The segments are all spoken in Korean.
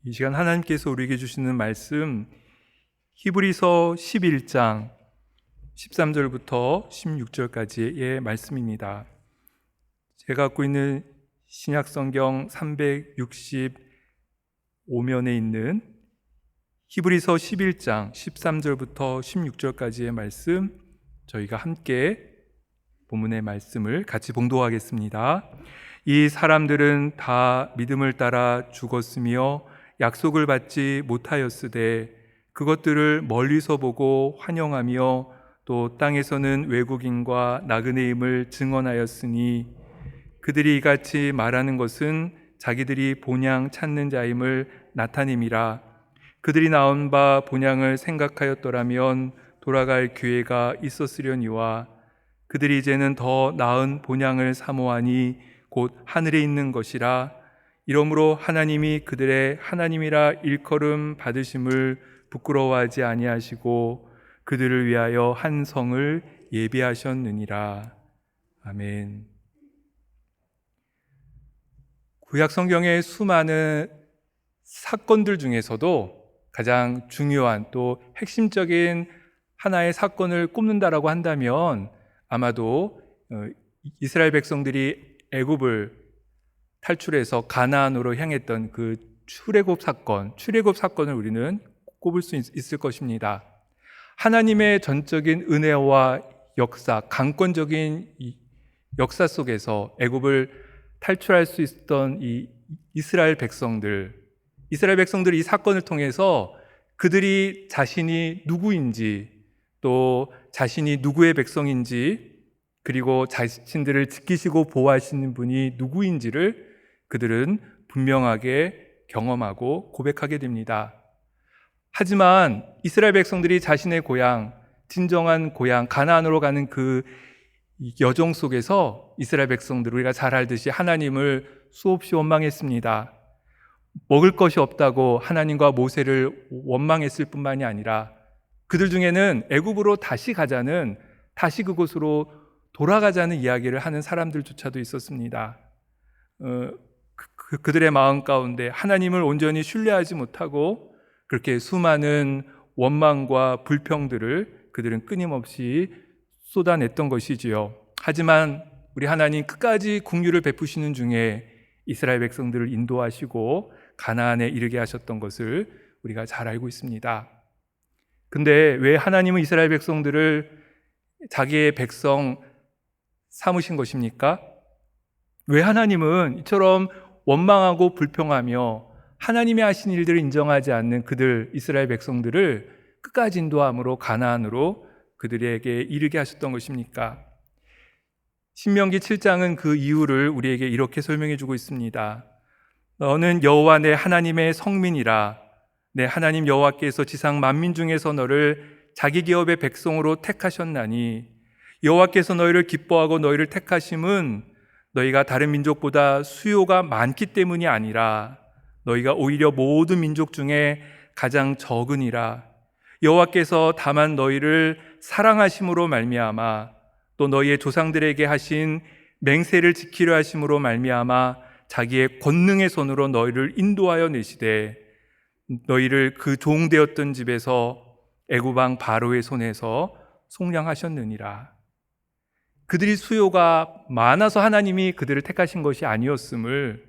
이 시간 하나님께서 우리에게 주시는 말씀 히브리서 11장 13절부터 16절까지의 말씀입니다. 제가 갖고 있는 신약성경 365면에 있는 히브리서 11장 13절부터 16절까지의 말씀, 저희가 함께 본문의 말씀을 같이 봉독하겠습니다. 이 사람들은 다 믿음을 따라 죽었으며 약속을 받지 못하였으되 그것들을 멀리서 보고 환영하며 또 땅에서는 외국인과 나그네임을 증언하였으니 그들이 이같이 말하는 것은 자기들이 본향 찾는 자임을 나타냄이라. 그들이 나온 바 본향을 생각하였더라면 돌아갈 기회가 있었으려니와 그들이 이제는 더 나은 본향을 사모하니 곧 하늘에 있는 것이라. 이러므로 하나님이 그들의 하나님이라 일컬음 받으심을 부끄러워하지 아니하시고 그들을 위하여 한 성을 예비하셨느니라. 아멘. 구약 성경의 수많은 사건들 중에서도 가장 중요한 또 핵심적인 하나의 사건을 꼽는다라고 한다면 아마도 이스라엘 백성들이 애굽을 탈출해서 가나안으로 향했던 그 출애굽 사건을 우리는 꼽을 수 있을 것입니다. 하나님의 전적인 은혜와 역사, 강권적인 역사 속에서 애굽을 탈출할 수 있었던 이 이스라엘 백성들이 이 사건을 통해서 그들이 자신이 누구인지 또 자신이 누구의 백성인지 그리고 자신들을 지키시고 보호하시는 분이 누구인지를 그들은 분명하게 경험하고 고백하게 됩니다. 하지만 이스라엘 백성들이 자신의 고향, 진정한 고향 가나안으로 가는 그 여정 속에서 이스라엘 백성들 우리가 잘 알듯이 하나님을 수없이 원망했습니다. 먹을 것이 없다고 하나님과 모세를 원망했을 뿐만이 아니라 그들 중에는 애굽으로 다시 그곳으로 돌아가자는 이야기를 하는 사람들조차도 있었습니다. 그들의 마음 가운데 하나님을 온전히 신뢰하지 못하고 그렇게 수많은 원망과 불평들을 그들은 끊임없이 쏟아냈던 것이지요. 하지만 우리 하나님 끝까지 긍휼을 베푸시는 중에 이스라엘 백성들을 인도하시고 가나안에 이르게 하셨던 것을 우리가 잘 알고 있습니다. 근데 왜 하나님은 이스라엘 백성들을 자기의 백성 삼으신 것입니까? 왜 하나님은 이처럼 원망하고 불평하며 하나님의 하신 일들을 인정하지 않는 그들 이스라엘 백성들을 끝까지 인도함으로 가나안으로 그들에게 이르게 하셨던 것입니까? 신명기 7장은 그 이유를 우리에게 이렇게 설명해 주고 있습니다. 너는 여호와 내 하나님의 성민이라. 내 하나님 여호와께서 지상 만민 중에서 너를 자기 기업의 백성으로 택하셨나니 여호와께서 너희를 기뻐하고 너희를 택하심은 너희가 다른 민족보다 수요가 많기 때문이 아니라 너희가 오히려 모든 민족 중에 가장 적으니라. 여호와께서 다만 너희를 사랑하심으로 말미암아 또 너희의 조상들에게 하신 맹세를 지키려 하심으로 말미암아 자기의 권능의 손으로 너희를 인도하여 내시되 너희를 그 종되었던 집에서 애굽 왕 바로의 손에서 속량하셨느니라. 그들이 수요가 많아서 하나님이 그들을 택하신 것이 아니었음을,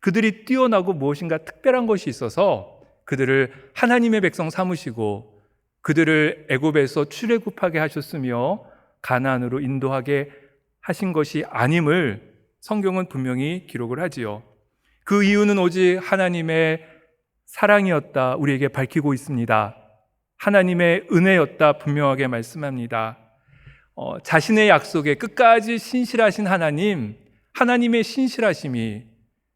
그들이 뛰어나고 무엇인가 특별한 것이 있어서 그들을 하나님의 백성 삼으시고 그들을 애굽에서 출애굽하게 하셨으며 가나안으로 인도하게 하신 것이 아님을 성경은 분명히 기록을 하지요. 그 이유는 오직 하나님의 사랑이었다 우리에게 밝히고 있습니다. 하나님의 은혜였다 분명하게 말씀합니다. 자신의 약속에 끝까지 신실하신 하나님의 신실하심이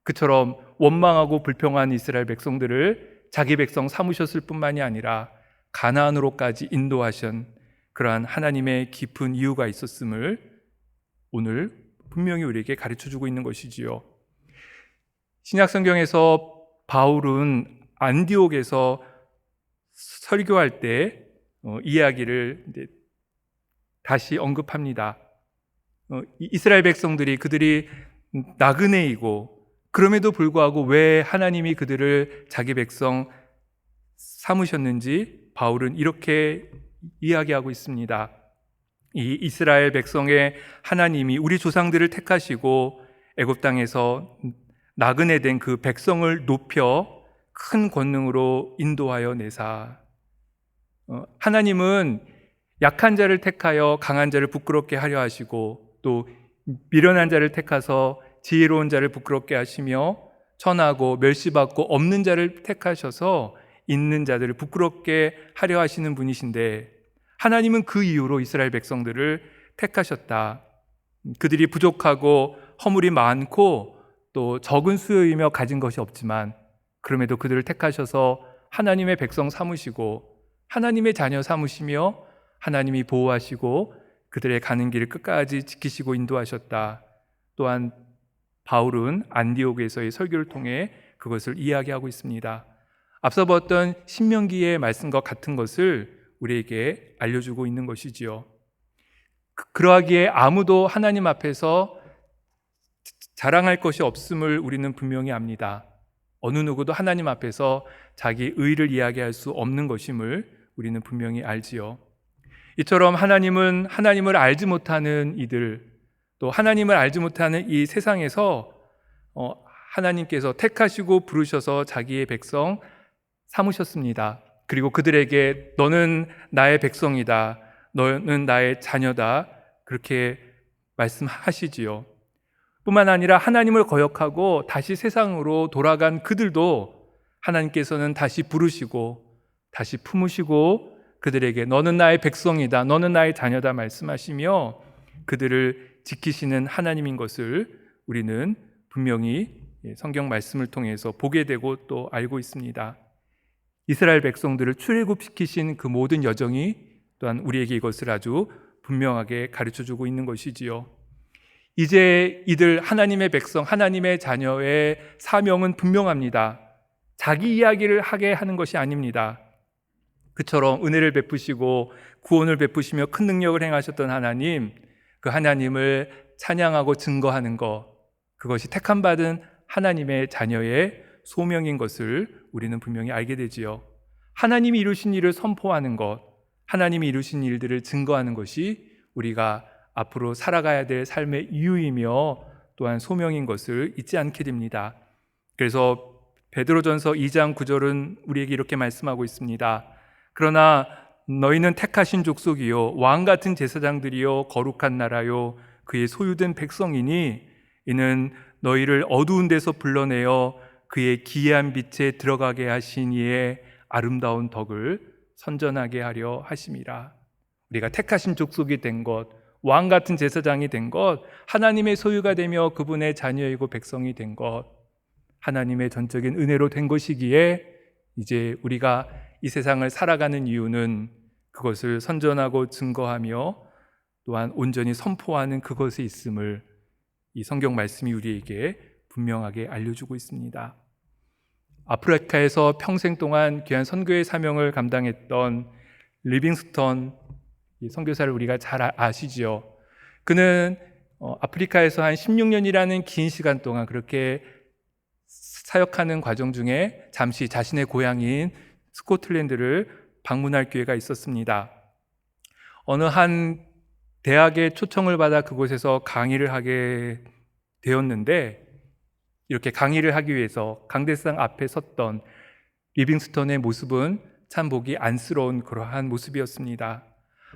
그처럼 원망하고 불평한 이스라엘 백성들을 자기 백성 삼으셨을 뿐만이 아니라 가나안으로까지 인도하신 그러한 하나님의 깊은 이유가 있었음을 오늘 분명히 우리에게 가르쳐주고 있는 것이지요. 신약성경에서 바울은 안디옥에서 설교할 때 이야기를 다시 언급합니다. 이스라엘 백성들이 그들이 나그네이고 그럼에도 불구하고 왜 하나님이 그들을 자기 백성 삼으셨는지 바울은 이렇게 이야기하고 있습니다. 이 이스라엘 백성의 하나님이 우리 조상들을 택하시고 애굽 땅에서 나그네 된 그 백성을 높여 큰 권능으로 인도하여 내사. 하나님은 약한 자를 택하여 강한 자를 부끄럽게 하려 하시고, 또 미련한 자를 택하서 지혜로운 자를 부끄럽게 하시며, 천하고 멸시받고 없는 자를 택하셔서 있는 자들을 부끄럽게 하려 하시는 분이신데, 하나님은 그 이유로 이스라엘 백성들을 택하셨다. 그들이 부족하고 허물이 많고 또 적은 수요이며 가진 것이 없지만, 그럼에도 그들을 택하셔서 하나님의 백성 삼으시고 하나님의 자녀 삼으시며 하나님이 보호하시고 그들의 가는 길을 끝까지 지키시고 인도하셨다. 또한 바울은 안디옥에서의 설교를 통해 그것을 이야기하고 있습니다. 앞서 봤던 신명기의 말씀과 같은 것을 우리에게 알려주고 있는 것이지요. 그러하기에 아무도 하나님 앞에서 자랑할 것이 없음을 우리는 분명히 압니다. 어느 누구도 하나님 앞에서 자기 의를 이야기할 수 없는 것임을 우리는 분명히 알지요. 이처럼 하나님은 하나님을 알지 못하는 이들, 또 하나님을 알지 못하는 이 세상에서 하나님께서 택하시고 부르셔서 자기의 백성 삼으셨습니다. 그리고 그들에게 너는 나의 백성이다, 너는 나의 자녀다, 그렇게 말씀하시지요. 뿐만 아니라 하나님을 거역하고 다시 세상으로 돌아간 그들도 하나님께서는 다시 부르시고 다시 품으시고 그들에게 너는 나의 백성이다, 너는 나의 자녀다 말씀하시며 그들을 지키시는 하나님인 것을 우리는 분명히 성경 말씀을 통해서 보게 되고 또 알고 있습니다. 이스라엘 백성들을 출애굽시키신 그 모든 여정이 또한 우리에게 이것을 아주 분명하게 가르쳐주고 있는 것이지요. 이제 이들 하나님의 백성, 하나님의 자녀의 사명은 분명합니다. 자기 이야기를 하게 하는 것이 아닙니다. 그처럼 은혜를 베푸시고 구원을 베푸시며 큰 능력을 행하셨던 하나님, 그 하나님을 찬양하고 증거하는 것, 그것이 택함받은 하나님의 자녀의 소명인 것을 우리는 분명히 알게 되지요. 하나님이 이루신 일을 선포하는 것, 하나님이 이루신 일들을 증거하는 것이 우리가 앞으로 살아가야 될 삶의 이유이며 또한 소명인 것을 잊지 않게 됩니다. 그래서 베드로전서 2장 9절은 우리에게 이렇게 말씀하고 있습니다. 그러나 너희는 택하신 족속이요 왕같은 제사장들이요 거룩한 나라요 그의 소유된 백성이니 이는 너희를 어두운 데서 불러내어 그의 기이한 빛에 들어가게 하신 이의 아름다운 덕을 선전하게 하려 하심이라. 우리가 택하신 족속이 된 것, 왕 같은 제사장이 된 것, 하나님의 소유가 되며 그분의 자녀이고 백성이 된 것, 하나님의 전적인 은혜로 된 것이기에 이제 우리가 이 세상을 살아가는 이유는 그것을 선전하고 증거하며 또한 온전히 선포하는 그것에 있음을 이 성경 말씀이 우리에게 분명하게 알려주고 있습니다. 아프리카에서 평생 동안 귀한 선교의 사명을 감당했던 리빙스턴 선교사를 우리가 잘 아시지요. 그는 아프리카에서 한 16년이라는 긴 시간 동안 그렇게 사역하는 과정 중에 잠시 자신의 고향인 스코틀랜드를 방문할 기회가 있었습니다. 어느 한 대학의 초청을 받아 그곳에서 강의를 하게 되었는데, 이렇게 강의를 하기 위해서 강대상 앞에 섰던 리빙스턴의 모습은 참 보기 안쓰러운 그러한 모습이었습니다.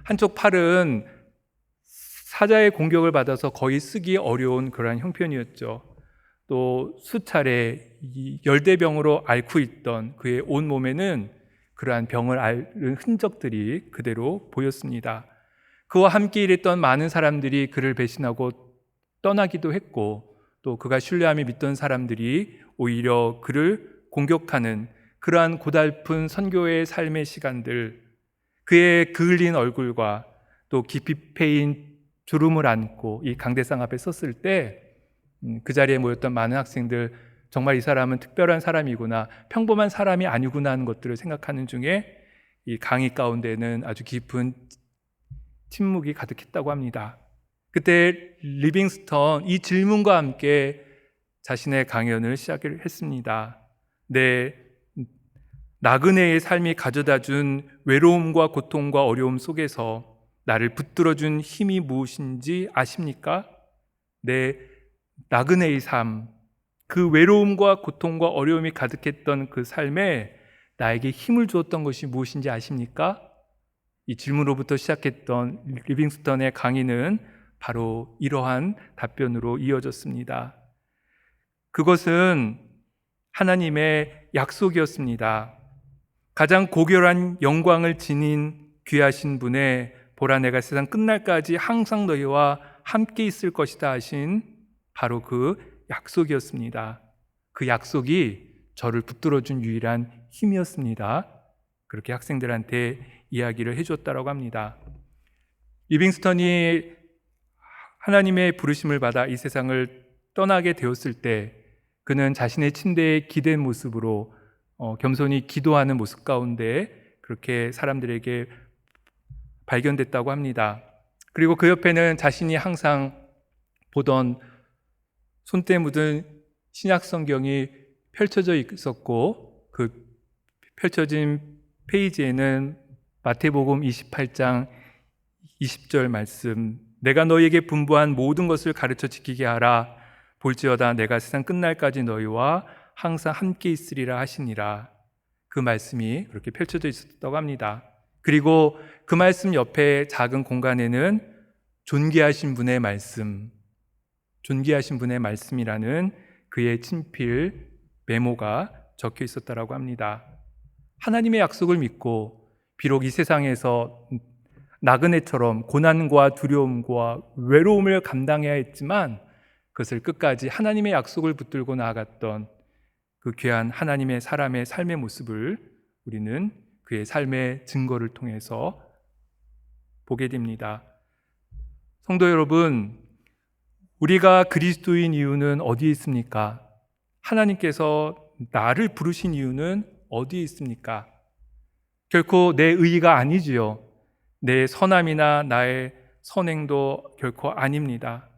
한쪽 팔은 사자의 공격을 받아서 거의 쓰기 어려운 그러한 형편이었죠. 또 수차례 열대병으로 앓고 있던 그의 온 몸에는 그러한 병을 앓은 흔적들이 그대로 보였습니다. 그와 함께 일했던 많은 사람들이 그를 배신하고 떠나기도 했고, 또 그가 신뢰하며 믿던 사람들이 오히려 그를 공격하는 그러한 고달픈 선교의 삶의 시간들, 그의 그을린 얼굴과 또 깊이 패인 주름을 안고 이 강대상 앞에 섰을 때 그 자리에 모였던 많은 학생들, 정말 이 사람은 특별한 사람이구나, 평범한 사람이 아니구나 하는 것들을 생각하는 중에 이 강의 가운데는 아주 깊은 침묵이 가득했다고 합니다. 그때 리빙스턴 이 질문과 함께 자신의 강연을 시작했습니다. 내 나그네의 삶이 가져다준 외로움과 고통과 어려움 속에서 나를 붙들어준 힘이 무엇인지 아십니까? 내 나그네의 삶, 그 외로움과 고통과 어려움이 가득했던 그 삶에 나에게 힘을 주었던 것이 무엇인지 아십니까? 이 질문으로부터 시작했던 리빙스턴의 강의는 바로 이러한 답변으로 이어졌습니다. 그것은 하나님의 약속이었습니다. 가장 고결한 영광을 지닌 귀하신 분의 보라 내가 세상 끝날까지 항상 너희와 함께 있을 것이다 하신 바로 그 약속이었습니다. 그 약속이 저를 붙들어준 유일한 힘이었습니다. 그렇게 학생들한테 이야기를 해줬다고 합니다. 리빙스턴이 하나님의 부르심을 받아 이 세상을 떠나게 되었을 때 그는 자신의 침대에 기댄 모습으로 겸손히 기도하는 모습 가운데 그렇게 사람들에게 발견됐다고 합니다. 그리고 그 옆에는 자신이 항상 보던 손때 묻은 신약 성경이 펼쳐져 있었고 그 펼쳐진 페이지에는 마태복음 28장 20절 말씀, 내가 너희에게 분부한 모든 것을 가르쳐 지키게 하라. 볼지어다 내가 세상 끝날까지 너희와 항상 함께 있으리라 하시니라. 그 말씀이 그렇게 펼쳐져 있었다고 합니다. 그리고 그 말씀 옆에 작은 공간에는 존귀하신 분의 말씀, 존귀하신 분의 말씀이라는 그의 친필 메모가 적혀 있었다고 합니다. 하나님의 약속을 믿고 비록 이 세상에서 나그네처럼 고난과 두려움과 외로움을 감당해야 했지만 그것을 끝까지 하나님의 약속을 붙들고 나아갔던 그 귀한 하나님의 사람의 삶의 모습을 우리는 그의 삶의 증거를 통해서 보게 됩니다. 성도 여러분, 우리가 그리스도인 이유는 어디에 있습니까? 하나님께서 나를 부르신 이유는 어디에 있습니까? 결코 내 의의가 아니지요. 내 선함이나 나의 선행도 결코 아닙니다.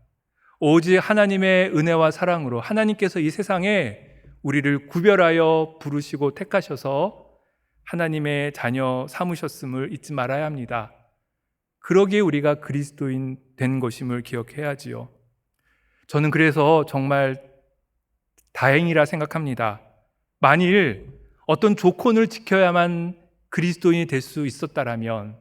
오직 하나님의 은혜와 사랑으로 하나님께서 이 세상에 우리를 구별하여 부르시고 택하셔서 하나님의 자녀 삼으셨음을 잊지 말아야 합니다. 그러기에 우리가 그리스도인 된 것임을 기억해야지요. 저는 그래서 정말 다행이라 생각합니다. 만일 어떤 조건을 지켜야만 그리스도인이 될 수 있었다라면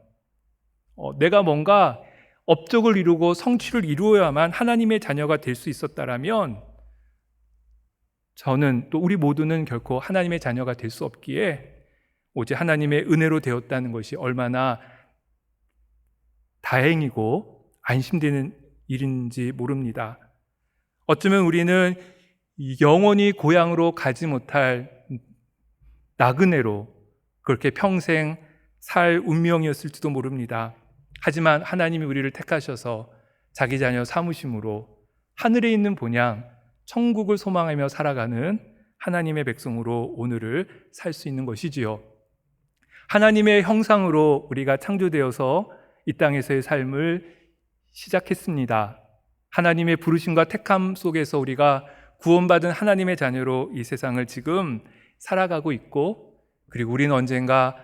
내가 뭔가 업적을 이루고 성취를 이루어야만 하나님의 자녀가 될 수 있었다라면 저는 또 우리 모두는 결코 하나님의 자녀가 될 수 없기에 오직 하나님의 은혜로 되었다는 것이 얼마나 다행이고 안심되는 일인지 모릅니다. 어쩌면 우리는 영원히 고향으로 가지 못할 나그네로 그렇게 평생 살 운명이었을지도 모릅니다. 하지만 하나님이 우리를 택하셔서 자기 자녀 삼으심으로 하늘에 있는 본향 천국을 소망하며 살아가는 하나님의 백성으로 오늘을 살 수 있는 것이지요. 하나님의 형상으로 우리가 창조되어서 이 땅에서의 삶을 시작했습니다. 하나님의 부르심과 택함 속에서 우리가 구원받은 하나님의 자녀로 이 세상을 지금 살아가고 있고, 그리고 우리는 언젠가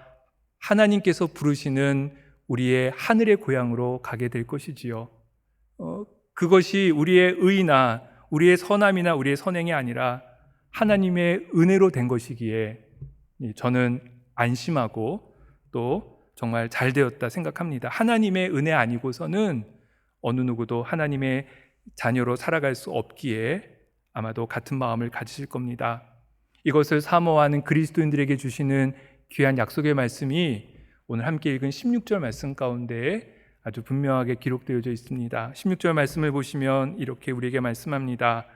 하나님께서 부르시는 우리의 하늘의 고향으로 가게 될 것이지요. 그것이 우리의 의나 우리의 선함이나 우리의 선행이 아니라 하나님의 은혜로 된 것이기에 저는 안심하고 또 정말 잘 되었다 생각합니다. 하나님의 은혜 아니고서는 어느 누구도 하나님의 자녀로 살아갈 수 없기에 아마도 같은 마음을 가지실 겁니다. 이것을 사모하는 그리스도인들에게 주시는 귀한 약속의 말씀이 오늘 함께 읽은 16절 말씀 가운데 아주 분명하게 기록되어져 있습니다. 16절 말씀을 보시면 이렇게 우리에게 말씀합니다.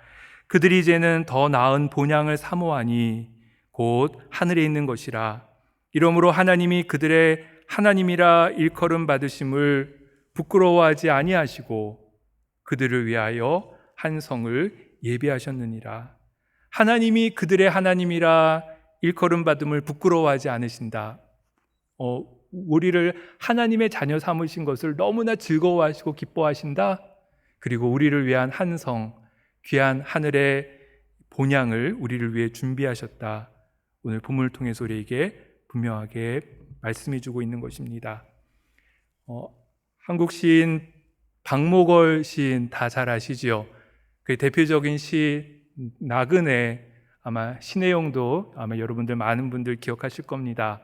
그들이 이제는 더 나은 본향을 사모하니 곧 하늘에 있는 것이라. 이러므로 하나님이 그들의 하나님이라 일컬음 받으심을 부끄러워하지 아니하시고 그들을 위하여 한 성을 예비하셨느니라. 하나님이 그들의 하나님이라 일컬음 받음을 부끄러워하지 않으신다. 우리를 하나님의 자녀 삼으신 것을 너무나 즐거워하시고 기뻐하신다. 그리고 우리를 위한 한 성, 귀한 하늘의 본향을 우리를 위해 준비하셨다. 오늘 본문을 통해서 우리에게 분명하게 말씀해 주고 있는 것입니다. 한국 시인 박목월 시인 다 잘 아시지요? 그 대표적인 시 나그네, 아마 시 내용도 아마 여러분들 많은 분들 기억하실 겁니다.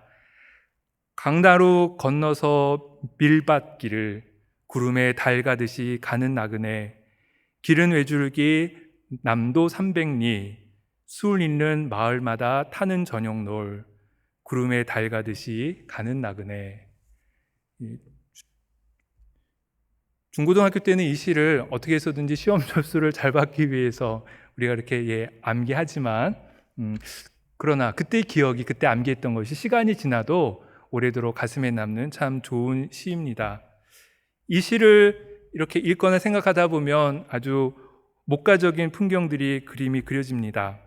강나루 건너서 밀밭길을 구름에 달 가듯이 가는 나그네, 길은 외줄기 남도 300리, 술 있는 마을마다 타는 저녁놀, 구름에 달 가듯이 가는 나그네. 중고등학교 때는 이 시를 어떻게 해서든지 시험 점수를 잘 받기 위해서 우리가 이렇게 암기하지만 그러나 그때의 기억이, 그때 암기했던 것이 시간이 지나도 오래도록 가슴에 남는 참 좋은 시입니다. 이 시를 이렇게 읽거나 생각하다 보면 아주 목가적인 풍경들이 그림이 그려집니다.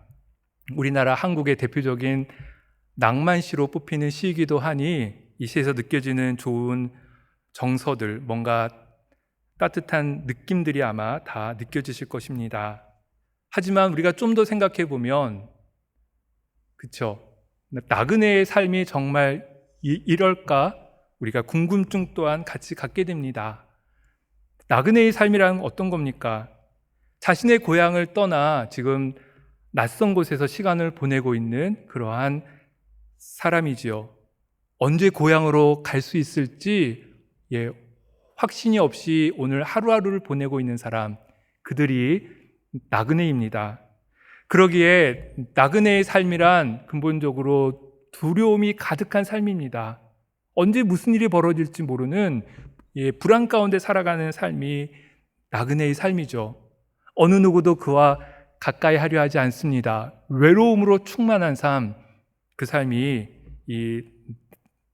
우리나라 한국의 대표적인 낭만시로 뽑히는 시이기도 하니 이 시에서 느껴지는 좋은 정서들, 뭔가 따뜻한 느낌들이 아마 다 느껴지실 것입니다. 하지만 우리가 좀 더 생각해 보면, 그쵸? 나그네의 삶이 정말 이럴까? 우리가 궁금증 또한 같이 갖게 됩니다. 나그네의 삶이란 어떤 겁니까? 자신의 고향을 떠나 지금 낯선 곳에서 시간을 보내고 있는 그러한 사람이지요. 언제 고향으로 갈 수 있을지 확신이 없이 오늘 하루하루를 보내고 있는 사람, 그들이 나그네입니다. 그러기에 나그네의 삶이란 근본적으로 두려움이 가득한 삶입니다. 언제 무슨 일이 벌어질지 모르는 불안 가운데 살아가는 삶이 나그네의 삶이죠. 어느 누구도 그와 가까이 하려 하지 않습니다. 외로움으로 충만한 삶, 그 삶이 이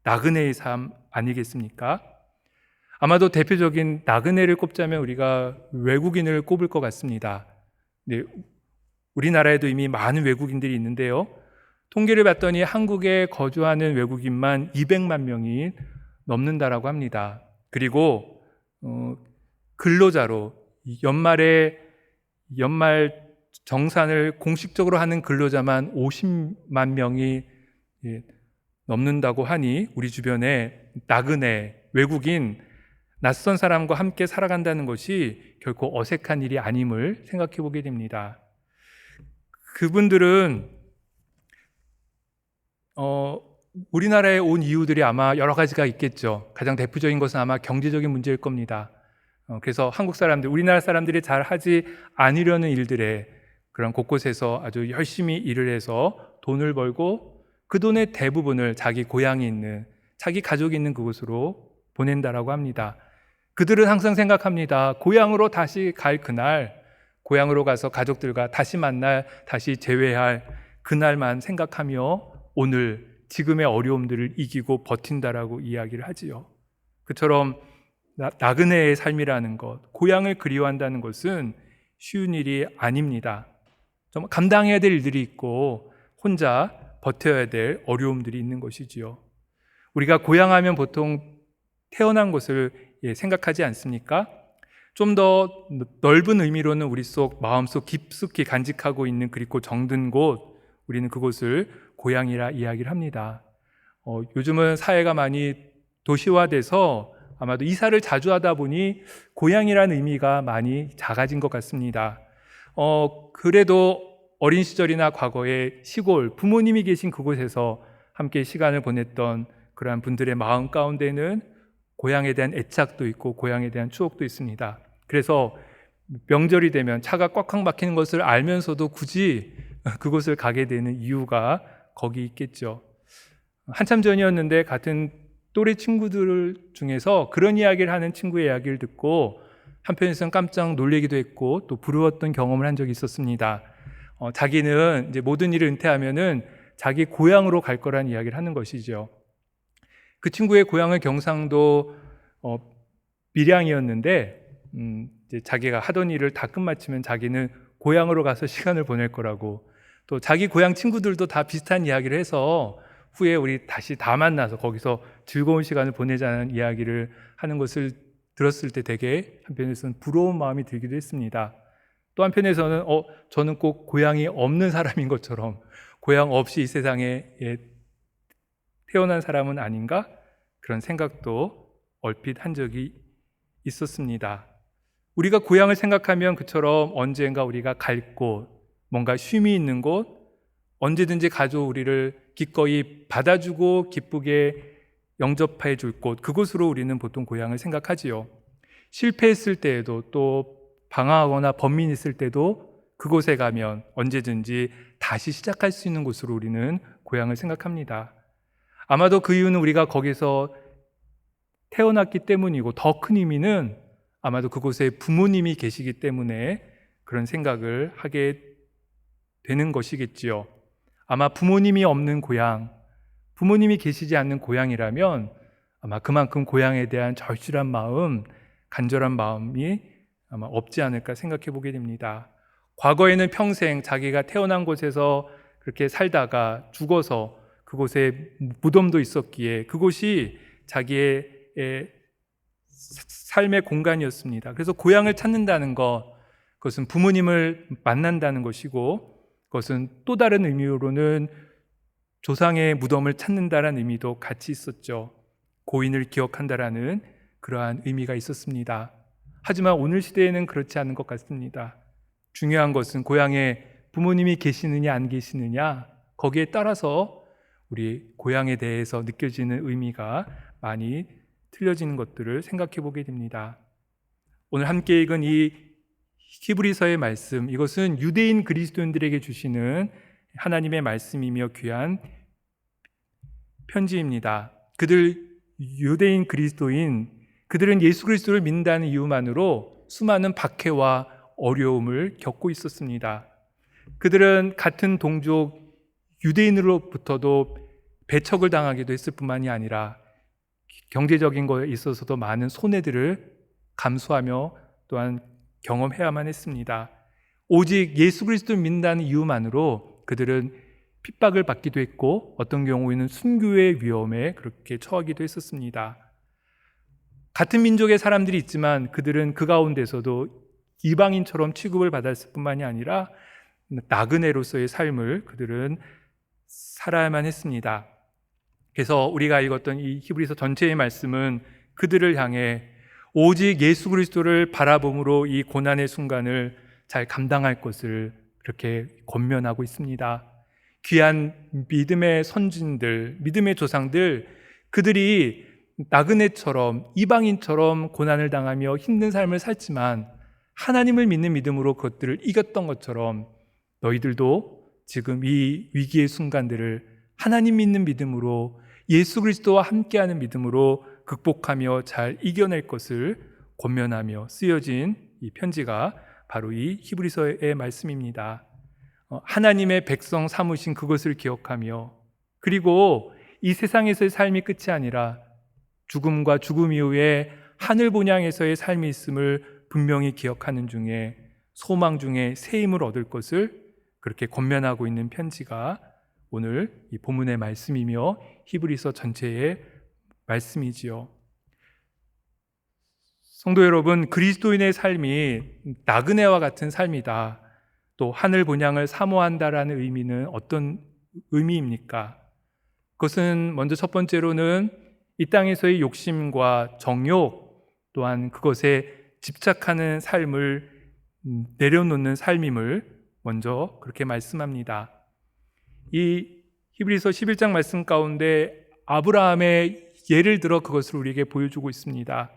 나그네의 삶 아니겠습니까? 아마도 대표적인 나그네를 꼽자면 우리가 외국인을 꼽을 것 같습니다. 네, 우리나라에도 이미 많은 외국인들이 있는데요. 통계를 봤더니 한국에 거주하는 외국인만 200만 명이 넘는다라고 합니다. 그리고 근로자로 연말 정산을 공식적으로 하는 근로자만 50만 명이 넘는다고 하니 우리 주변에 나그네, 외국인, 낯선 사람과 함께 살아간다는 것이 결코 어색한 일이 아님을 생각해 보게 됩니다. 그분들은 우리나라에 온 이유들이 아마 여러 가지가 있겠죠. 가장 대표적인 것은 아마 경제적인 문제일 겁니다. 그래서 한국 사람들, 우리나라 사람들이 잘 하지 않으려는 일들에 그런 곳곳에서 아주 열심히 일을 해서 돈을 벌고 그 돈의 대부분을 자기 고향이 있는, 자기 가족이 있는 그곳으로 보낸다라고 합니다. 그들은 항상 생각합니다. 고향으로 다시 갈 그날, 고향으로 가서 가족들과 다시 만날, 다시 재회할 그날만 생각하며 오늘 지금의 어려움들을 이기고 버틴다라고 이야기를 하지요. 그처럼 나그네의 삶이라는 것, 고향을 그리워한다는 것은 쉬운 일이 아닙니다. 좀 감당해야 될 일들이 있고 혼자 버텨야 될 어려움들이 있는 것이지요. 우리가 고향하면 보통 태어난 곳을 생각하지 않습니까? 좀 더 넓은 의미로는 우리 속 마음속 깊숙이 간직하고 있는 그리고 정든 곳, 우리는 그곳을 고향이라 이야기를 합니다. 요즘은 사회가 많이 도시화돼서 아마도 이사를 자주 하다 보니 고향이라는 의미가 많이 작아진 것 같습니다. 그래도 어린 시절이나 과거에 시골, 부모님이 계신 그곳에서 함께 시간을 보냈던 그러한 분들의 마음 가운데는 고향에 대한 애착도 있고 고향에 대한 추억도 있습니다. 그래서 명절이 되면 차가 꽉꽉 막히는 것을 알면서도 굳이 그곳을 가게 되는 이유가 거기 있겠죠. 한참 전이었는데 같은 또래 친구들 중에서 그런 이야기를 하는 친구의 이야기를 듣고 한편에서는 깜짝 놀라기도 했고 또 부러웠던 경험을 한 적이 있었습니다. 자기는 이제 모든 일을 은퇴하면은 자기 고향으로 갈 거란 이야기를 하는 것이죠. 그 친구의 고향은 경상도 밀양이었는데 이제 자기가 하던 일을 다 끝마치면 자기는 고향으로 가서 시간을 보낼 거라고, 또 자기 고향 친구들도 다 비슷한 이야기를 해서 후에 우리 다시 다 만나서 거기서 즐거운 시간을 보내자는 이야기를 하는 것을 들었을 때 되게 한편에서는 부러운 마음이 들기도 했습니다. 또 한편에서는 저는 꼭 고향이 없는 사람인 것처럼, 고향 없이 이 세상에 태어난 사람은 아닌가? 그런 생각도 얼핏 한 적이 있었습니다. 우리가 고향을 생각하면 그처럼 언젠가 우리가 갈 곳, 뭔가 쉼이 있는 곳, 언제든지 가족 우리를 기꺼이 받아주고 기쁘게 영접해 줄 곳, 그곳으로 우리는 보통 고향을 생각하지요. 실패했을 때에도, 또 방황하거나 번민 있을 때도 그곳에 가면 언제든지 다시 시작할 수 있는 곳으로 우리는 고향을 생각합니다. 아마도 그 이유는 우리가 거기서 태어났기 때문이고, 더 큰 의미는 아마도 그곳에 부모님이 계시기 때문에 그런 생각을 하게 되는 것이겠지요. 아마 부모님이 없는 고향, 부모님이 계시지 않는 고향이라면 아마 그만큼 고향에 대한 절실한 마음, 간절한 마음이 아마 없지 않을까 생각해 보게 됩니다. 과거에는 평생 자기가 태어난 곳에서 그렇게 살다가 죽어서 그곳에 무덤도 있었기에 그곳이 자기의 삶의 공간이었습니다. 그래서 고향을 찾는다는 것, 그것은 부모님을 만난다는 것이고, 그것은 또 다른 의미로는 조상의 무덤을 찾는다라는 의미도 같이 있었죠. 고인을 기억한다라는 그러한 의미가 있었습니다. 하지만 오늘 시대에는 그렇지 않은 것 같습니다. 중요한 것은 고향에 부모님이 계시느냐 안 계시느냐, 거기에 따라서 우리 고향에 대해서 느껴지는 의미가 많이 틀려지는 것들을 생각해 보게 됩니다. 오늘 함께 읽은 이 히브리서의 말씀, 이것은 유대인 그리스도인들에게 주시는 하나님의 말씀이며 귀한 편지입니다. 그들 유대인 그리스도인, 그들은 예수 그리스도를 믿는다는 이유만으로 수많은 박해와 어려움을 겪고 있었습니다. 그들은 같은 동족 유대인으로부터도 배척을 당하기도 했을 뿐만이 아니라 경제적인 것에 있어서도 많은 손해들을 감수하며 또한 경험해야만 했습니다. 오직 예수 그리스도를 믿는다는 이유만으로 그들은 핍박을 받기도 했고, 어떤 경우에는 순교의 위험에 그렇게 처하기도 했었습니다. 같은 민족의 사람들이 있지만 그들은 그 가운데서도 이방인처럼 취급을 받았을 뿐만이 아니라 나그네로서의 삶을 그들은 살아야만 했습니다. 그래서 우리가 읽었던 이 히브리서 전체의 말씀은 그들을 향해 오직 예수 그리스도를 바라봄으로 이 고난의 순간을 잘 감당할 것을 그렇게 권면하고 있습니다. 귀한 믿음의 선진들, 믿음의 조상들, 그들이 나그네처럼 이방인처럼 고난을 당하며 힘든 삶을 살지만 하나님을 믿는 믿음으로 그것들을 이겼던 것처럼 너희들도 지금 이 위기의 순간들을 하나님 믿는 믿음으로, 예수 그리스도와 함께하는 믿음으로 극복하며 잘 이겨낼 것을 권면하며 쓰여진 이 편지가 바로 이 히브리서의 말씀입니다. 하나님의 백성 삼으신 그것을 기억하며, 그리고 이 세상에서의 삶이 끝이 아니라 죽음과 죽음 이후에 하늘 본향에서의 삶이 있음을 분명히 기억하는 중에 소망 중에 새 힘을 얻을 것을 그렇게 권면하고 있는 편지가 오늘 이 본문의 말씀이며 히브리서 전체의 말씀이지요. 성도 여러분, 그리스도인의 삶이 나그네와 같은 삶이다, 또 하늘 본향을 사모한다라는 의미는 어떤 의미입니까? 그것은 먼저 첫 번째로는 이 땅에서의 욕심과 정욕, 또한 그것에 집착하는 삶을 내려놓는 삶임을 먼저 그렇게 말씀합니다. 이 히브리서 11장 말씀 가운데 아브라함의 예를 들어 그것을 우리에게 보여주고 있습니다.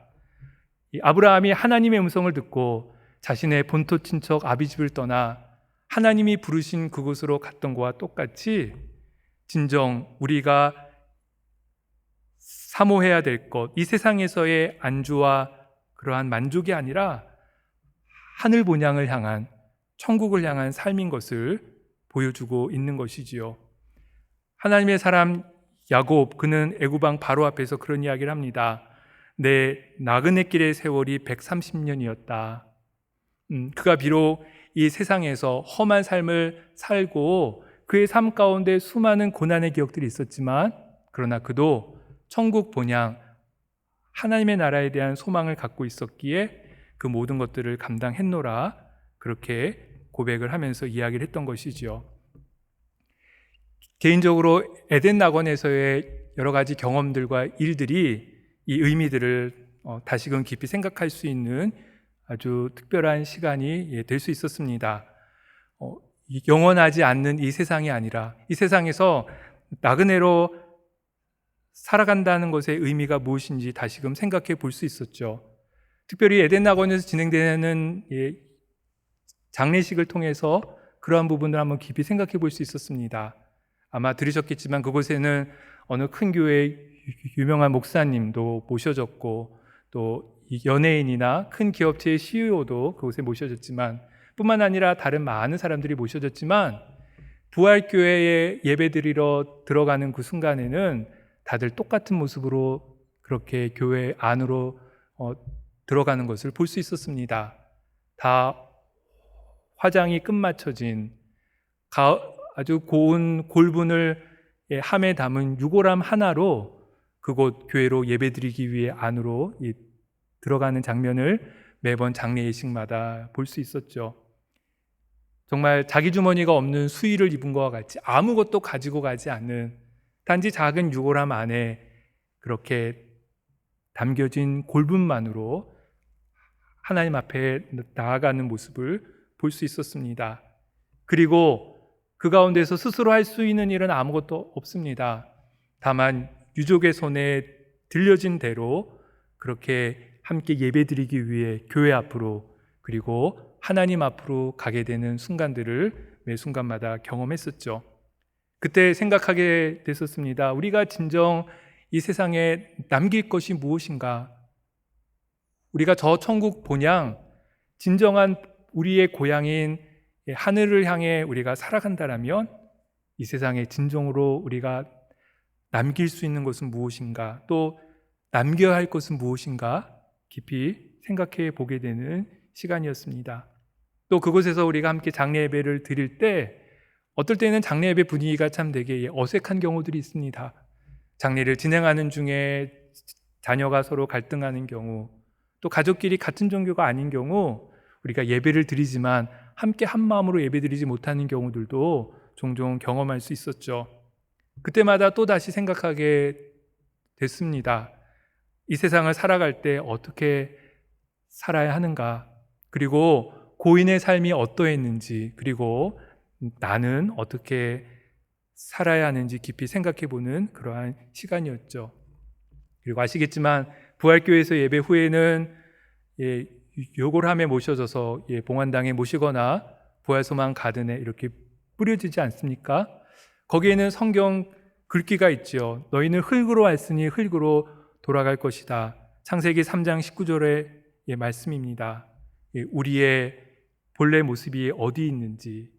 이 아브라함이 하나님의 음성을 듣고 자신의 본토 친척 아비집을 떠나 하나님이 부르신 그곳으로 갔던 것과 똑같이 진정 우리가 사모해야 될 것, 이 세상에서의 안주와 그러한 만족이 아니라 하늘 본향을 향한, 천국을 향한 삶인 것을 보여주고 있는 것이지요. 하나님의 사람 야곱, 그는 애굽왕 바로 앞에서 그런 이야기를 합니다. 내 나그네 길의 세월이 130년이었다. 그가 비록 이 세상에서 험한 삶을 살고 그의 삶 가운데 수많은 고난의 기억들이 있었지만, 그러나 그도 천국 본향, 하나님의 나라에 대한 소망을 갖고 있었기에 그 모든 것들을 감당했노라, 그렇게 고백을 하면서 이야기를 했던 것이지요. 개인적으로 에덴 낙원에서의 여러 가지 경험들과 일들이 이 의미들을 다시금 깊이 생각할 수 있는 아주 특별한 시간이 될 수 있었습니다. 영원하지 않는 이 세상이 아니라 이 세상에서 나그네로 살아간다는 것의 의미가 무엇인지 다시금 생각해 볼 수 있었죠. 특별히 에덴 낙원에서 진행되는 장례식을 통해서 그러한 부분을 한번 깊이 생각해 볼 수 있었습니다. 아마 들으셨겠지만 그곳에는 어느 큰 교회의 유명한 목사님도 모셔졌고 또 연예인이나 큰 기업체의 CEO도 그곳에 모셔졌지만 뿐만 아니라 다른 많은 사람들이 모셔졌지만 부활교회에 예배드리러 들어가는 그 순간에는 다들 똑같은 모습으로 그렇게 교회 안으로 들어가는 것을 볼 수 있었습니다. 다 화장이 끝마쳐진 아주 고운 골분을 함에 담은 유골함 하나로 그곳 교회로 예배드리기 위해 안으로 들어가는 장면을 매번 장례 예식마다 볼 수 있었죠. 정말 자기 주머니가 없는 수의를 입은 것과 같이 아무것도 가지고 가지 않는 단지 작은 유골함 안에 그렇게 담겨진 골분만으로 하나님 앞에 나아가는 모습을 볼 수 있었습니다. 그리고 그 가운데서 스스로 할 수 있는 일은 아무것도 없습니다. 다만 유족의 손에 들려진 대로 그렇게 함께 예배드리기 위해 교회 앞으로 그리고 하나님 앞으로 가게 되는 순간들을 매 순간마다 경험했었죠. 그때 생각하게 됐었습니다. 우리가 진정 이 세상에 남길 것이 무엇인가? 우리가 저 천국 본향, 진정한 우리의 고향인 하늘을 향해 우리가 살아간다라면 이 세상에 진정으로 우리가 남길 수 있는 것은 무엇인가? 또 남겨야 할 것은 무엇인가? 깊이 생각해 보게 되는 시간이었습니다. 또 그곳에서 우리가 함께 장례 예배를 드릴 때 어떨 때는 장례 예배 분위기가 참 되게 어색한 경우들이 있습니다. 장례를 진행하는 중에 자녀가 서로 갈등하는 경우, 또 가족끼리 같은 종교가 아닌 경우 우리가 예배를 드리지만 함께 한 마음으로 예배드리지 못하는 경우들도 종종 경험할 수 있었죠. 그때마다 또 다시 생각하게 됐습니다. 이 세상을 살아갈 때 어떻게 살아야 하는가? 그리고 고인의 삶이 어떠했는지, 그리고 나는 어떻게 살아야 하는지 깊이 생각해 보는 그러한 시간이었죠. 그리고 아시겠지만 부활교회에서 예배 후에는 요골함에 모셔져서 봉안당에 모시거나 부활소망 가든에 이렇게 뿌려지지 않습니까? 거기에는 성경 글귀가 있죠. 너희는 흙으로 왔으니 흙으로 돌아갈 것이다. 창세기 3장 19절의 말씀입니다. 우리의 본래 모습이 어디 있는지,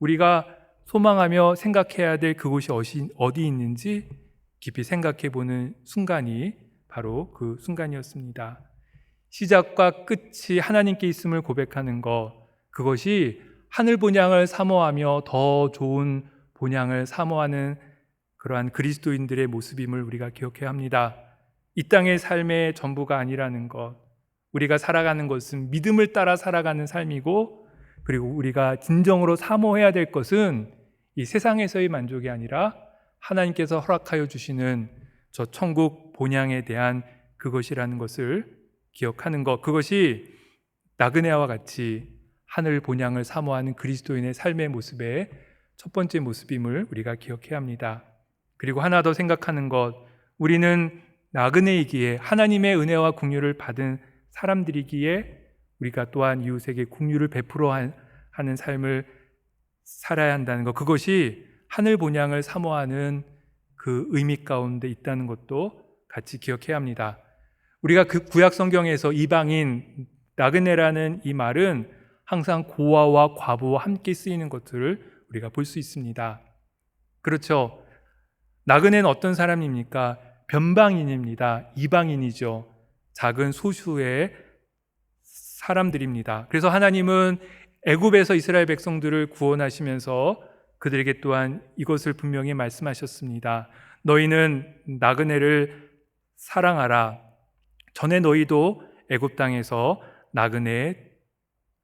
우리가 소망하며 생각해야 될 그곳이 어디 있는지 깊이 생각해 보는 순간이 바로 그 순간이었습니다. 시작과 끝이 하나님께 있음을 고백하는 것, 그것이 하늘 본향을 사모하며 더 좋은 본향을 사모하는 그러한 그리스도인들의 모습임을 우리가 기억해야 합니다. 이 땅의 삶의 전부가 아니라는 것, 우리가 살아가는 것은 믿음을 따라 살아가는 삶이고, 그리고 우리가 진정으로 사모해야 될 것은 이 세상에서의 만족이 아니라 하나님께서 허락하여 주시는 저 천국 본향에 대한 그것이라는 것을 기억하는 것, 그것이 나그네와 같이 하늘 본향을 사모하는 그리스도인의 삶의 모습의 첫 번째 모습임을 우리가 기억해야 합니다. 그리고 하나 더 생각하는 것, 우리는 나그네이기에 하나님의 은혜와 긍휼을 받은 사람들이기에 우리가 또한 이웃에게 긍휼을 베풀어 하는 삶을 살아야 한다는 것, 그것이 하늘 본향을 사모하는 그 의미 가운데 있다는 것도 같이 기억해야 합니다. 우리가 그 구약 성경에서 이방인, 나그네라는 이 말은 항상 고아와 과부와 함께 쓰이는 것들을 우리가 볼 수 있습니다. 그렇죠. 나그네는 어떤 사람입니까? 변방인입니다. 이방인이죠. 작은 소수의 사람들입니다. 그래서 하나님은 애굽에서 이스라엘 백성들을 구원하시면서 그들에게 또한 이것을 분명히 말씀하셨습니다. 너희는 나그네를 사랑하라. 전에 너희도 애굽 땅에서 나그네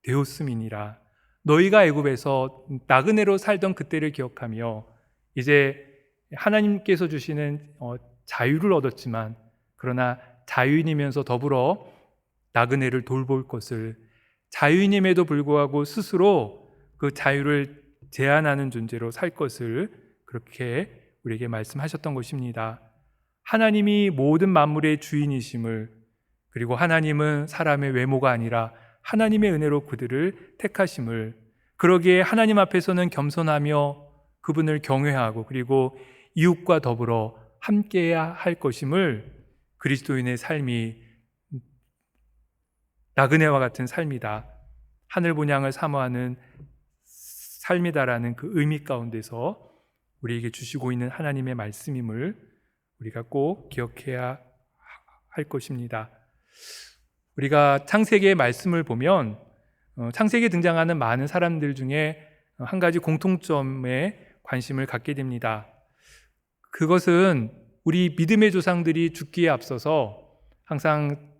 되었음이니라. 너희가 애굽에서 나그네로 살던 그때를 기억하며 이제 하나님께서 주시는 자유를 얻었지만 그러나 자유인이면서 더불어 나그네를 돌볼 것을, 자유인임에도 불구하고 스스로 그 자유를 제한하는 존재로 살 것을 그렇게 우리에게 말씀하셨던 것입니다. 하나님이 모든 만물의 주인이심을, 그리고 하나님은 사람의 외모가 아니라 하나님의 은혜로 그들을 택하심을, 그러기에 하나님 앞에서는 겸손하며 그분을 경외하고 그리고 이웃과 더불어 함께해야 할 것임을, 그리스도인의 삶이 나그네와 같은 삶이다, 하늘 본향을 사모하는 삶이다라는 그 의미 가운데서 우리에게 주시고 있는 하나님의 말씀임을 우리가 꼭 기억해야 할 것입니다. 우리가 창세기의 말씀을 보면 창세기에 등장하는 많은 사람들 중에 한 가지 공통점에 관심을 갖게 됩니다. 그것은 우리 믿음의 조상들이 죽기에 앞서서 항상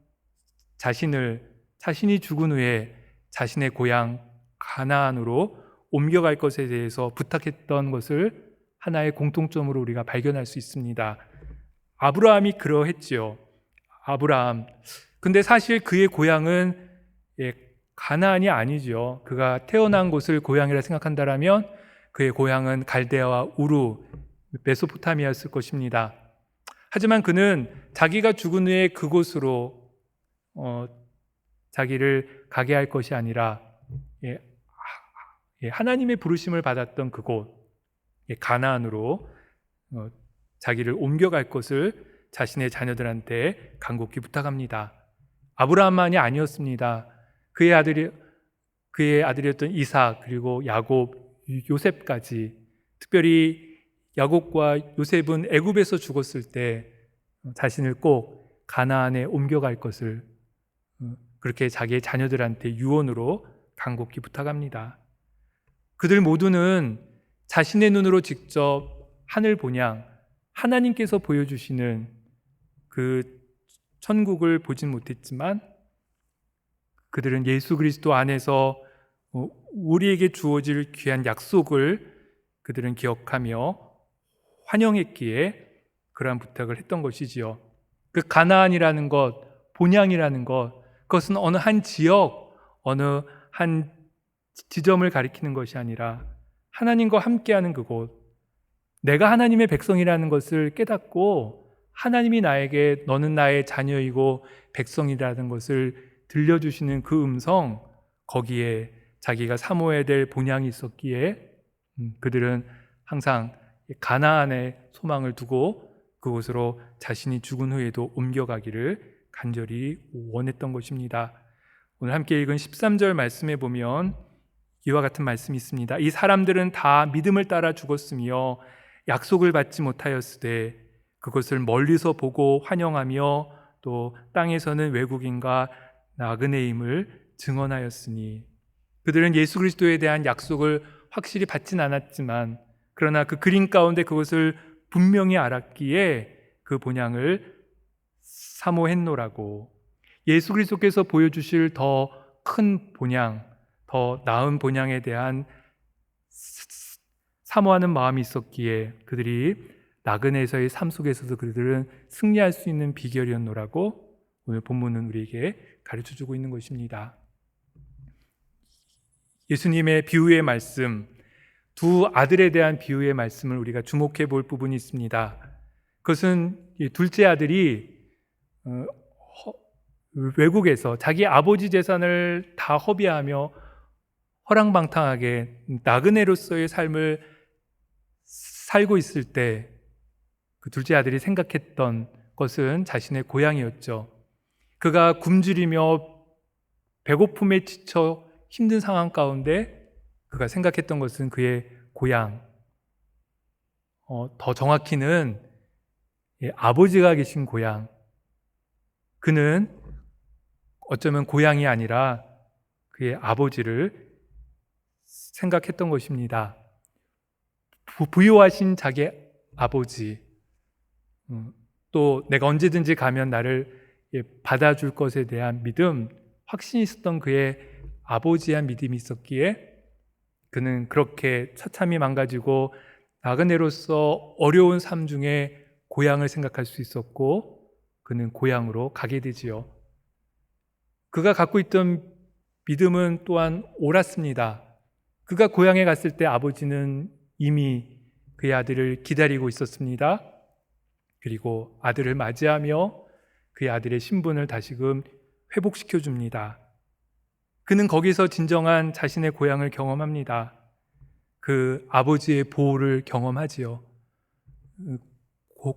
자신이 죽은 후에 자신의 고향 가나안으로 옮겨갈 것에 대해서 부탁했던 것을 하나의 공통점으로 우리가 발견할 수 있습니다. 아브라함이 그러했지요. 아브라함. 근데 사실 그의 고향은 가나안이 아니죠. 그가 태어난 곳을 고향이라 생각한다면 그의 고향은 갈대아와 우루, 메소포타미아였을 것입니다. 하지만 그는 자기가 죽은 후에 그곳으로 자기를 가게 할 것이 아니라 하나님의 부르심을 받았던 그곳 가나안으로 자기를 옮겨갈 것을 자신의 자녀들한테 간곡히 부탁합니다. 아브라함만이 아니었습니다. 그의 아들이었던 이삭, 그리고 야곱, 요셉까지, 특별히 야곱과 요셉은 애굽에서 죽었을 때 자신을 꼭 가나안에 옮겨갈 것을 그렇게 자기의 자녀들한테 유언으로 간곡히 부탁합니다. 그들 모두는 자신의 눈으로 직접 하늘 본향, 하나님께서 보여주시는 그 천국을 보진 못했지만 그들은 예수 그리스도 안에서 우리에게 주어질 귀한 약속을 그들은 기억하며 환영했기에 그러한 부탁을 했던 것이지요. 그 가나안이라는 것, 본향이라는 것, 그것은 어느 한 지역, 어느 한 지점을 가리키는 것이 아니라 하나님과 함께하는 그곳, 내가 하나님의 백성이라는 것을 깨닫고 하나님이 나에게 너는 나의 자녀이고 백성이라는 것을 들려주시는 그 음성, 거기에 자기가 사모해야 될 본향이 있었기에 그들은 항상 가나안에 소망을 두고 그곳으로 자신이 죽은 후에도 옮겨가기를 간절히 원했던 것입니다. 오늘 함께 읽은 13절 말씀에 보면 이와 같은 말씀이 있습니다. 이 사람들은 다 믿음을 따라 죽었으며 약속을 받지 못하였으되 그것을 멀리서 보고 환영하며 또 땅에서는 외국인과 나그네임을 증언하였으니, 그들은 예수 그리스도에 대한 약속을 확실히 받진 않았지만 그러나 그 그림 가운데 그것을 분명히 알았기에 그 본향을 사모했노라고. 예수 그리스도께서 보여주실 더 큰 본향, 더 나은 본향에 대한 사모하는 마음이 있었기에 그들이 나그네에서의 삶 속에서도 그들은 승리할 수 있는 비결이었노라고 오늘 본문은 우리에게 가르쳐주고 있는 것입니다. 예수님의 비유의 말씀, 두 아들에 대한 비유의 말씀을 우리가 주목해 볼 부분이 있습니다. 그것은 둘째 아들이 외국에서 자기 아버지 재산을 다 허비하며 허랑방탕하게 나그네로서의 삶을 살고 있을 때 그 둘째 아들이 생각했던 것은 자신의 고향이었죠. 그가 굶주리며 배고픔에 지쳐 힘든 상황 가운데 그가 생각했던 것은 그의 고향, 더 정확히는 아버지가 계신 고향. 그는 어쩌면 고향이 아니라 그의 아버지를 생각했던 것입니다. 부유하신 자기 아버지, 또 내가 언제든지 가면 나를 받아줄 것에 대한 믿음, 확신이 있었던 그의 아버지의 믿음이 있었기에 그는 그렇게 처참히 망가지고 나그네로서 어려운 삶 중에 고향을 생각할 수 있었고 그는 고향으로 가게 되지요. 그가 갖고 있던 믿음은 또한 옳았습니다. 그가 고향에 갔을 때 아버지는 이미 그의 아들을 기다리고 있었습니다. 그리고 아들을 맞이하며 그의 아들의 신분을 다시금 회복시켜 줍니다. 그는 거기서 진정한 자신의 고향을 경험합니다. 그 아버지의 보호를 경험하지요.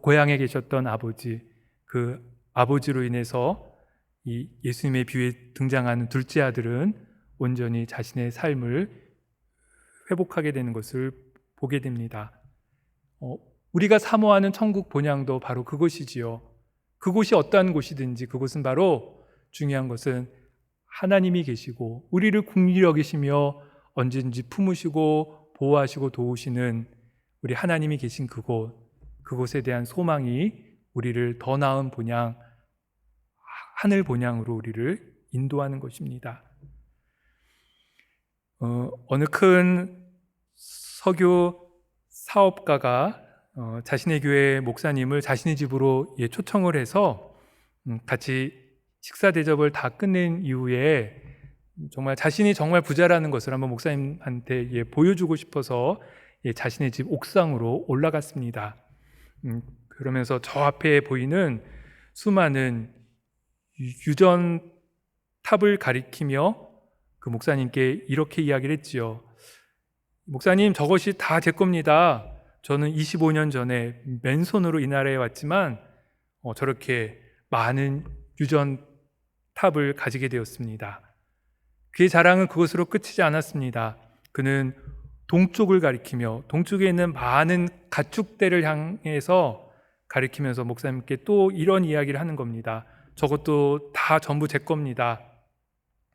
고향에 계셨던 아버지, 그 아버지로 인해서 이 예수님의 비유에 등장하는 둘째 아들은 온전히 자신의 삶을 회복하게 되는 것을 보게 됩니다. 우리가 사모하는 천국 본향도 바로 그것이지요. 그곳이 어떠한 곳이든지 그곳은 바로 중요한 것은 하나님이 계시고 우리를 긍휼히 여기시며 언제든지 품으시고 보호하시고 도우시는 우리 하나님이 계신 그곳에 대한 소망이 우리를 더 나은 본향, 하늘 본향으로 우리를 인도하는 것입니다. 어느 큰 석유 사업가가 자신의 교회 목사님을 자신의 집으로 초청을 해서 같이 식사 대접을 다 끝낸 이후에 정말 자신이 정말 부자라는 것을 한번 목사님한테 보여주고 싶어서 자신의 집 옥상으로 올라갔습니다. 그러면서 저 앞에 보이는 수많은 유전탑을 가리키며 그 목사님께 이렇게 이야기를 했지요. 목사님, 저것이 다 제 겁니다. 저는 25년 전에 맨손으로 이 나라에 왔지만 저렇게 많은 유전탑을 가지게 되었습니다. 그의 자랑은 그것으로 끝이지 않았습니다. 그는 동쪽을 가리키며 동쪽에 있는 많은 가축대를 향해서 가리키면서 목사님께 또 이런 이야기를 하는 겁니다. 저것도 다 전부 제 겁니다.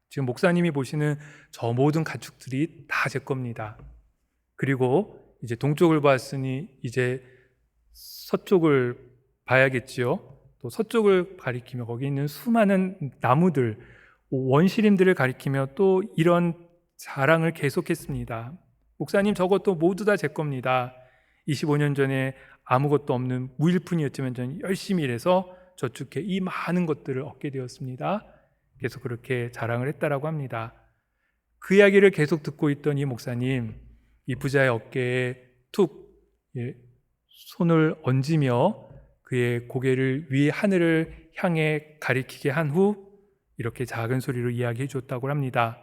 지금 목사님이 보시는 저 모든 가축들이 다 제 겁니다. 그리고 이제 동쪽을 봤으니 이제 서쪽을 봐야겠지요. 또 서쪽을 가리키며 거기 있는 수많은 나무들, 원시림들을 가리키며 또 이런 자랑을 계속했습니다. 목사님, 저것도 모두 다 제 겁니다. 25년 전에 아무것도 없는 무일푼이었지만 저는 열심히 일해서 저축해 이 많은 것들을 얻게 되었습니다. 계속 그렇게 자랑을 했다라고 합니다. 그 이야기를 계속 듣고 있던 이 목사님, 이 부자의 어깨에 툭 손을 얹으며 그의 고개를 위 하늘을 향해 가리키게 한 후 이렇게 작은 소리로 이야기해 줬다고 합니다.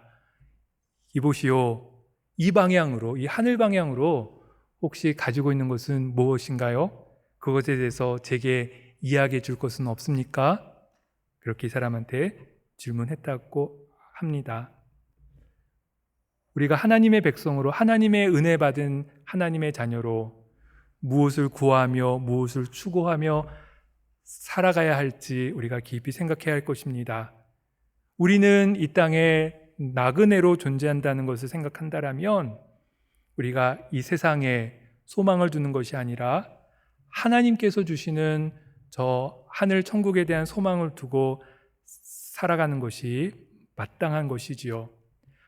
이보시오, 이 방향으로, 이 하늘 방향으로 혹시 가지고 있는 것은 무엇인가요? 그것에 대해서 제게 이야기해 줄 것은 없습니까? 그렇게 이 사람한테 질문했다고 합니다. 우리가 하나님의 백성으로 하나님의 은혜 받은 하나님의 자녀로 무엇을 구하며 무엇을 추구하며 살아가야 할지 우리가 깊이 생각해야 할 것입니다. 우리는 이 땅에 나그네로 존재한다는 것을 생각한다면 우리가 이 세상에 소망을 두는 것이 아니라 하나님께서 주시는 저 하늘 천국에 대한 소망을 두고 살아가는 것이 마땅한 것이지요.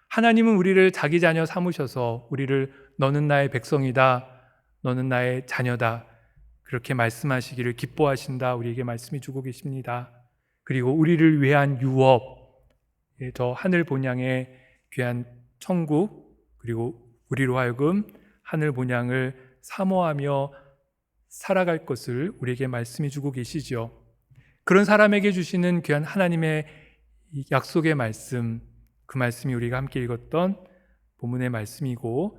하나님은 우리를 자기 자녀 삼으셔서 우리를 너는 나의 백성이다, 너는 나의 자녀다 그렇게 말씀하시기를 기뻐하신다 우리에게 말씀해 주고 계십니다. 그리고 우리를 위한 유업, 저 하늘 본향의 귀한 천국, 그리고 우리로 하여금 하늘 본향을 사모하며 살아갈 것을 우리에게 말씀해 주고 계시지요. 그런 사람에게 주시는 귀한 하나님의 약속의 말씀, 그 말씀이 우리가 함께 읽었던 본문의 말씀이고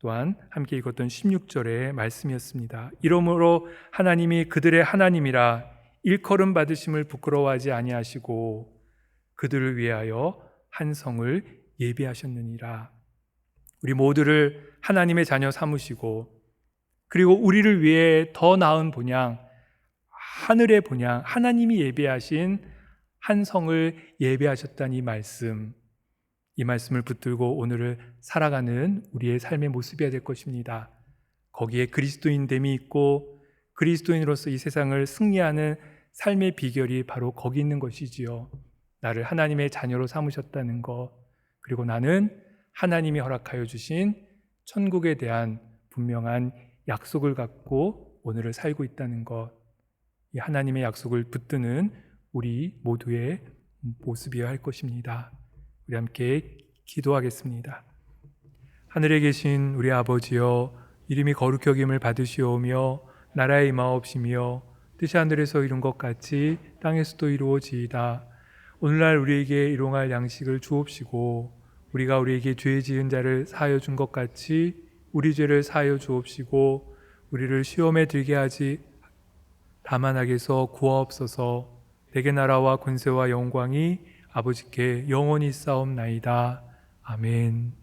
또한 함께 읽었던 16절의 말씀이었습니다. 이러므로 하나님이 그들의 하나님이라 일컬음 받으심을 부끄러워하지 아니하시고 그들을 위하여 한 성을 예비하셨느니라. 우리 모두를 하나님의 자녀 삼으시고 그리고 우리를 위해 더 나은 본향, 하늘의 본향, 하나님이 예비하신 한 성을 예비하셨다는 이 말씀을 붙들고 오늘을 살아가는 우리의 삶의 모습이어야 될 것입니다. 거기에 그리스도인됨이 있고 그리스도인으로서 이 세상을 승리하는 삶의 비결이 바로 거기 있는 것이지요. 나를 하나님의 자녀로 삼으셨다는 것, 그리고 나는 하나님이 허락하여 주신 천국에 대한 분명한 약속을 갖고 오늘을 살고 있다는 것, 이 하나님의 약속을 붙드는 우리 모두의 모습이어야 할 것입니다. 우리 함께 기도하겠습니다. 하늘에 계신 우리 아버지여, 이름이 거룩히 여김을 받으시오며 나라의 임하옵시며 뜻이 하늘에서 이룬 것 같이 땅에서도 이루어지이다. 오늘날 우리에게 일용할 양식을 주옵시고 우리가 우리에게 죄 지은 자를 사하여 준 것 같이 우리 죄를 사하여 주옵시고 우리를 시험에 들게 하지 다만 악에서 구하옵소서. 대개 나라와 권세와 영광이 아버지께 영원히 있사옵나이다. 아멘.